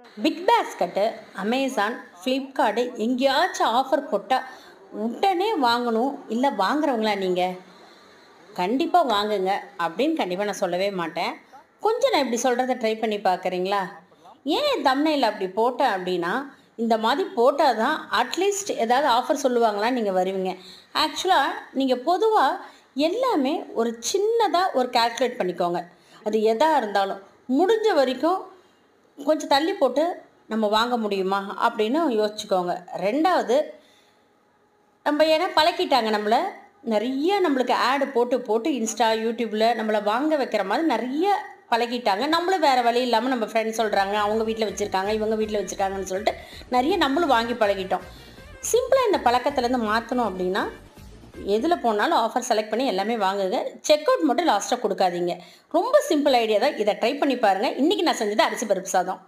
Big basket, Amazon, Flipkart எங்கேயாச்சும் offer போட்டால் உடனே வாங்கணும். இல்லை வாங்குறவங்களா நீங்கள்? கண்டிப்பாக வாங்குங்க அப்படின்னு கண்டிப்பாக நான் சொல்லவே மாட்டேன். கொஞ்சம் நான் இப்படி சொல்கிறத ட்ரை பண்ணி பார்க்குறீங்களா? ஏன் என் தம்ப்நெயில்ல அப்படி போட்டேன் அப்படின்னா, இந்த மாதிரி போட்டால் தான் அட்லீஸ்ட் ஏதாவது ஆஃபர் சொல்லுவாங்களான்னு நீங்கள் வருவீங்க. ஆக்சுவலாக நீங்கள் பொதுவாக எல்லாமே ஒரு சின்னதாக ஒரு கால்குலேட் பண்ணிக்கோங்க. அது எதாக இருந்தாலும் முடிஞ்ச வரைக்கும் கொஞ்சம் தள்ளி போட்டு நம்ம வாங்க முடியுமா அப்படின்னு யோசிச்சுக்கோங்க. ரெண்டாவது, நம்ம ஏன்னா பழக்கிட்டாங்க நம்மளை. நிறைய நம்மளுக்கு ஆடு போட்டு போட்டு இன்ஸ்டா யூடியூப்பில் நம்மளை வாங்க வைக்கிற மாதிரி நிறைய பழகிட்டாங்க. நம்மளும் வேறு வழி இல்லாமல் நம்ம ஃப்ரெண்ட்ஸ் சொல்கிறாங்க, அவங்க வீட்டில் வச்சுருக்காங்க, இவங்க வீட்டில் வச்சுருக்காங்கன்னு சொல்லிட்டு நிறைய நம்மளும் வாங்கி பழகிட்டோம். சிம்பிளாக இந்த பழக்கத்துலேருந்து மாற்றணும் அப்படின்னா, எதில் போனாலும் ஆஃபர் செலக்ட் பண்ணி எல்லாமே வாங்குங்க. செக் அவுட் மட்டும் லாஸ்ட்டாக கொடுக்காதீங்க. ரொம்ப சிம்பிள் ஐடியா தான். இதை ட்ரை பண்ணி பாருங்கள். இன்றைக்கி நான் செஞ்சது அரிசி பருப்பு சாதம்.